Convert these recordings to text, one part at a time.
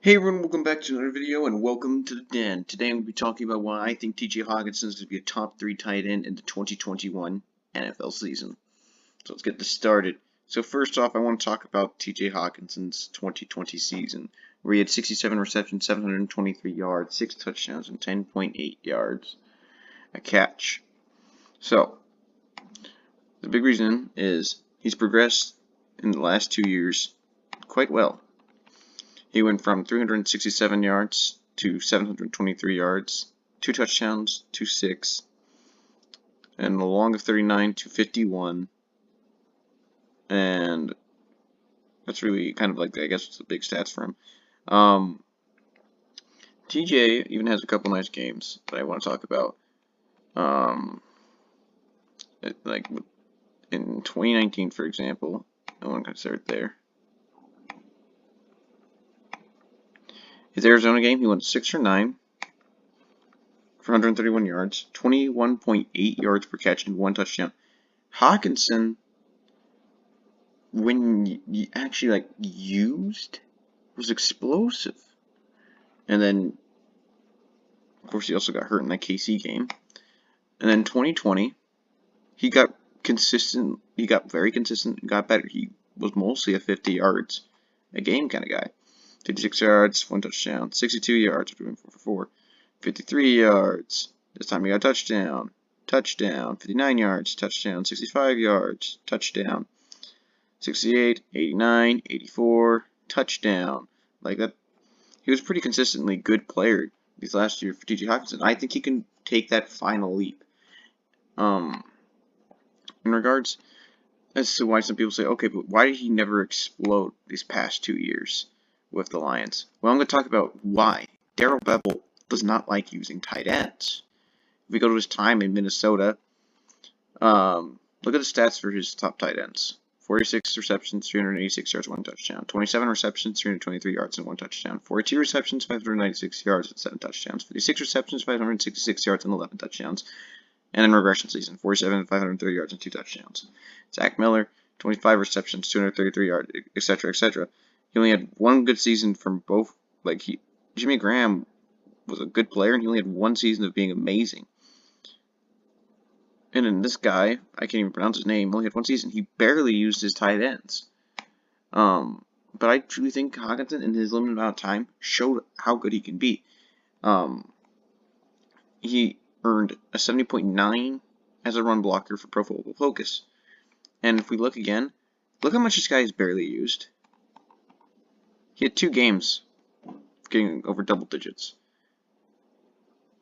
Hey everyone, welcome back to another video and welcome to the den. Today I'm going to be talking about why I think TJ Hockenson is going to be a top 3 tight end in the 2021 NFL season. So let's get this started. So first off, I want to talk about TJ Hockenson's 2020 season, where he had 67 receptions, 723 yards, 6 touchdowns, and 10.8 yards a catch. So the big reason is he's progressed in the last 2 years quite well. He went from 367 yards to 723 yards, 2 touchdowns, 2 6, and a long of 39 to 51. And that's really kind of like, I guess, the big stats for him. TJ even has a couple nice games that I want to talk about. Like in 2019, for example, I want to start there. His Arizona game, he went 6 for 9 for 131 yards, 21.8 yards per catch, and 1 touchdown. Hockenson, when you actually used, was explosive. And then, of course, he also got hurt in that KC game. And then 2020, he got consistent. He got very consistent and got better. He was mostly a 50 yards a game kind of guy. 56 yards, 1 touchdown. 62 yards, 4 for 4. 53 yards. This time he got a touchdown. Touchdown. 59 yards. Touchdown. 65 yards. Touchdown. 68, 89, 84. Touchdown. Like that. He was a pretty consistently good player these last year for TJ Hockenson. I think he can take that final leap. In regards as to why some people say, okay, but why did he never explode these past 2 years with the Lions? Well, I'm going to talk about why. Darrell Bevell does not like using tight ends. If we go to his time in Minnesota, look at the stats for his top tight ends. 46 receptions, 386 yards, 1 touchdown. 27 receptions, 323 yards, and 1 touchdown. 42 receptions, 596 yards, and 7 touchdowns. 56 receptions, 566 yards, and 11 touchdowns. And in regression season, 47, 530 yards, and 2 touchdowns. Zach Miller, 25 receptions, 233 yards, etc., etc. He only had 1 good season from both. Jimmy Graham was a good player, and he only had 1 season of being amazing. And then this guy, I can't even pronounce his name, only had 1 season. He barely used his tight ends. But I truly think Hockenson, in his limited amount of time, showed how good he can be. He earned a 70.9 as a run blocker for Pro Football Focus. And if we look again, look how much this guy is barely used. He had 2 games getting over double digits.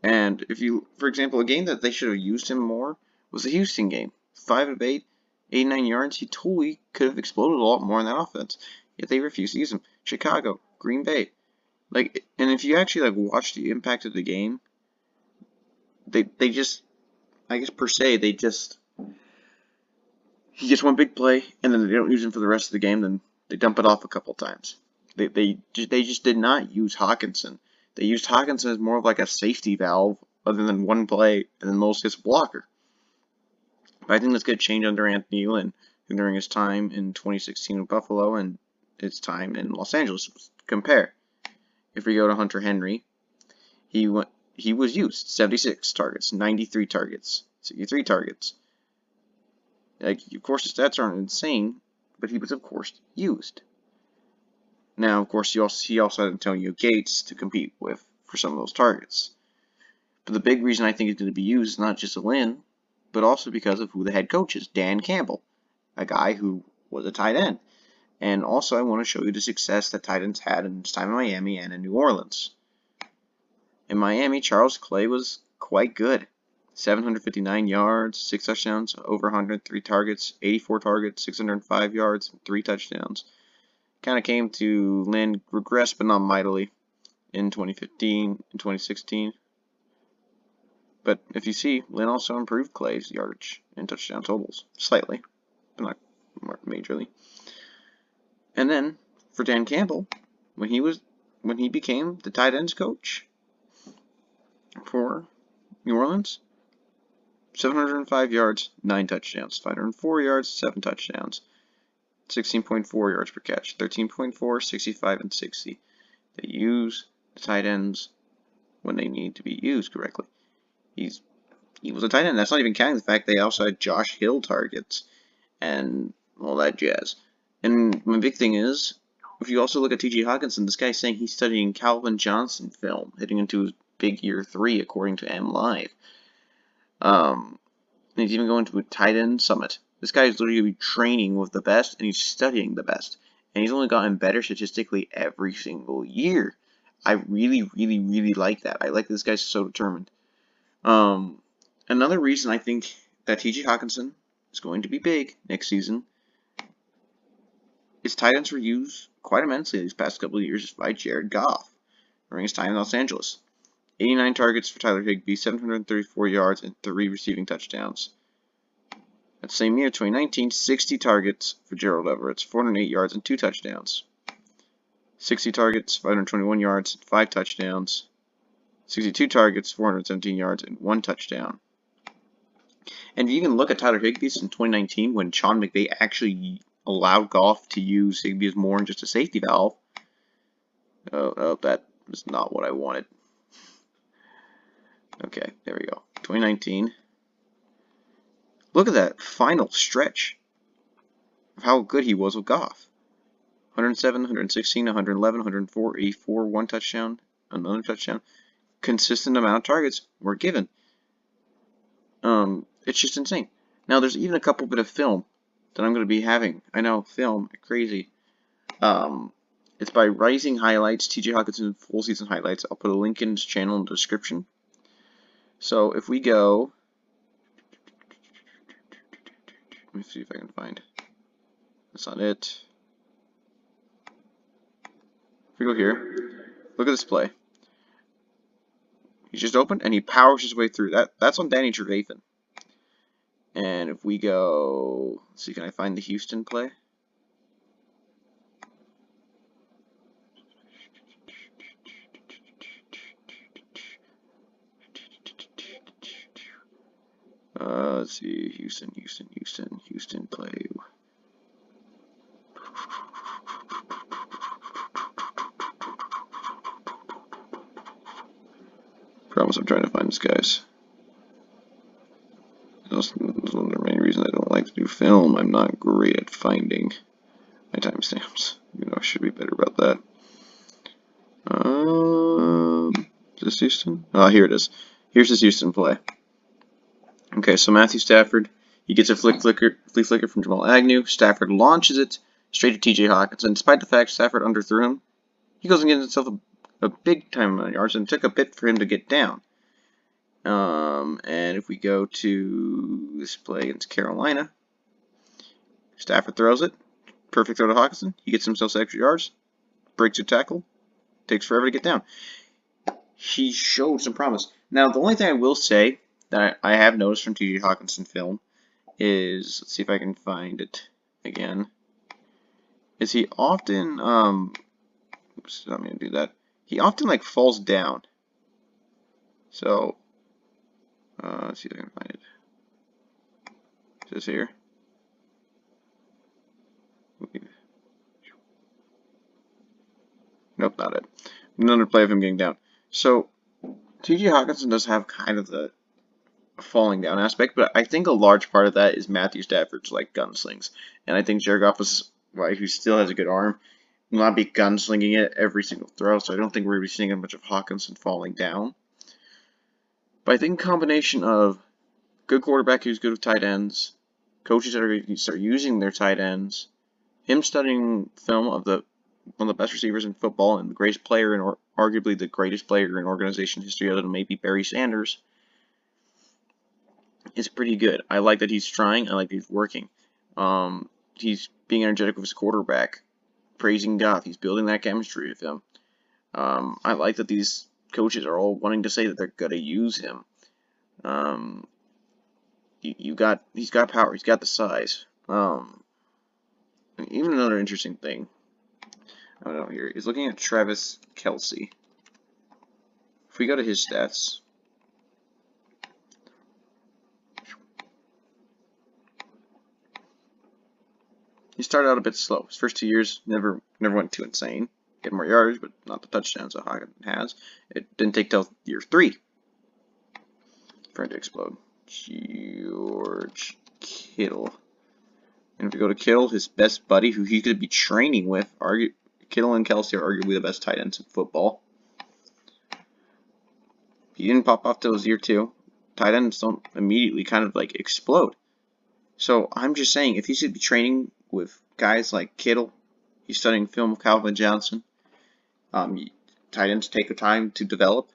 And if you, for example, a game that they should have used him more was the Houston game. 5 of 8, 89 yards. He totally could have exploded a lot more in that offense. Yet they refused to use him. Chicago, Green Bay. And if you actually watch the impact of the game, they just, I guess per se, he gets 1 big play, and then they don't use him for the rest of the game, then they dump it off a couple times. They just did not use Hockenson. They used Hockenson as more of like a safety valve, other than 1 play, and then mostly as a blocker. But I think that's going to change under Anthony Lynn, during his time in 2016 with Buffalo and his time in Los Angeles. Compare. If we go to Hunter Henry, he was used 76 targets, 93 targets, 63 targets. Of course, his stats aren't insane, but he was, of course, used. Now, of course, he also had Antonio Gates to compete with for some of those targets. But the big reason I think he's going to be used is not just Lynn, but also because of who the head coach is, Dan Campbell, a guy who was a tight end. And also, I want to show you the success that tight ends had in his time in Miami and in New Orleans. In Miami, Charles Clay was quite good. 759 yards, 6 touchdowns, over 103 targets, 84 targets, 605 yards, 3 touchdowns. Kind of came to Lynn, regressed but not mightily in 2015 and 2016. But if you see, Lynn also improved Clay's yardage and touchdown totals slightly, but not majorly. And then for Dan Campbell, when he became the tight ends coach for New Orleans, 705 yards, 9 touchdowns, 504 yards, 7 touchdowns, 16.4 yards per catch, 13.4, 65, and 60. They use the tight ends when they need to be used correctly. He was a tight end. That's not even counting the fact they also had Josh Hill targets and all that jazz. And my big thing is, if you also look at TJ Hockenson, this guy's saying he's studying Calvin Johnson film, heading into his big year 3, according to MLive. And he's even going to a tight end summit. This guy is literally training with the best, and he's studying the best. And he's only gotten better statistically every single year. I really, really, really like that. I like this guy's so determined. Another reason I think that TJ Hockenson is going to be big next season is tight ends were used quite immensely these past couple of years by Jared Goff during his time in Los Angeles. 89 targets for Tyler Higbee, 734 yards, and 3 receiving touchdowns. That same year, 2019, 60 targets for Gerald Everett, 408 yards and 2 touchdowns. 60 targets, 521 yards, 5 touchdowns. 62 targets, 417 yards, and 1 touchdown. And if you can look at Tyler Higbee in 2019, when Sean McVay actually allowed Goff to use Higbee as more than just a safety valve. Oh, that was not what I wanted. Okay, there we go. 2019. Look at that final stretch of how good he was with Goff. 107, 116, 111, 104, 84, 1 touchdown, another touchdown. Consistent amount of targets were given. It's just insane. Now, there's even a couple bit of film that I'm going to be having. I know, film, crazy. It's by Rising Highlights, TJ Hockenson full season highlights. I'll put a link in his channel in the description. So if we go, let me see if I can find. That's not it. If we go here, look at this play. He's just open and he powers his way through. That's on Danny Trevathan. And if we go, let's see, can I find the Houston play? Let's see, Houston play. Promise I'm trying to find this, guys. That's one of the main reasons I don't like to do film. I'm not great at finding my timestamps. You know, I should be better about that. Is this Houston? Oh, here it is. Here's his Houston play. Okay, so Matthew Stafford, he gets a flea flicker from Jamal Agnew. Stafford launches it straight to TJ Hockenson. Despite the fact Stafford underthrew him, he goes and gets himself a big time amount of yards, and it took a bit for him to get down. And if we go to this play against Carolina, Stafford throws it. Perfect throw to Hockenson. He gets himself extra yards, breaks a tackle, takes forever to get down. He showed some promise. Now, the only thing I will say that I have noticed from TJ Hockenson film is, let's see if I can find it again, is he often, oops, not going to do that. He often, like, falls down. So, let's see if I can find it. Is this here? Nope, not it. Another play of him getting down. So, TJ Hockenson does have kind of the falling down aspect, but I think a large part of that is Matthew Stafford's like gunslings. And I think Jared Goff was, well, he still has a good arm, will not be gunslinging it every single throw, so I don't think we're going to be seeing much of Hockenson falling down. But I think a combination of good quarterback who's good with tight ends, coaches that are going to start using their tight ends, him studying film of one of the best receivers in football and the greatest player and arguably the greatest player in organization history other than maybe Barry Sanders, is pretty good. I like that he's trying. I like that he's working. He's being energetic with his quarterback, praising Goff. He's building that chemistry with him. I like that these coaches are all wanting to say that they're going to use him. He's got power. He's got the size. Even another interesting thing, I don't know here, is looking at Travis Kelce. If we go to his stats, he started out a bit slow. His first 2 years never went too insane. get more yards, but not the touchdowns that Hockenson has. It didn't take till year 3 for it to explode. George Kittle. And if you go to Kittle, his best buddy, who he could be training with, Kittle and Kelsey are arguably the best tight ends in football. He didn't pop off till his year 2. Tight ends don't immediately kind of like explode. So I'm just saying, if he's going to be training with guys like Kittle, he's studying film of Calvin Johnson. Tight ends take the time to develop.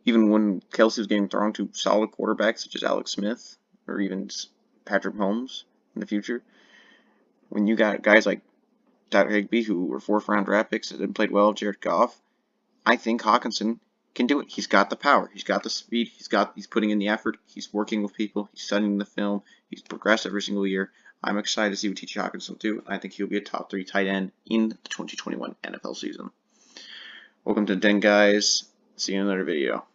Even when Kelsey was getting thrown to solid quarterbacks such as Alex Smith or even Patrick Mahomes in the future, when you got guys like Tyler Higbee who were 4th round draft picks and played well, Jared Goff, I think Hockenson can do it. He's got the power. He's got the speed. He's putting in the effort. He's working with people. He's studying the film. He's progressed every single year. I'm excited to see what TJ Hockenson will do. I think he'll be a top 3 tight end in the 2021 NFL season. Welcome to Den, guys. See you in another video.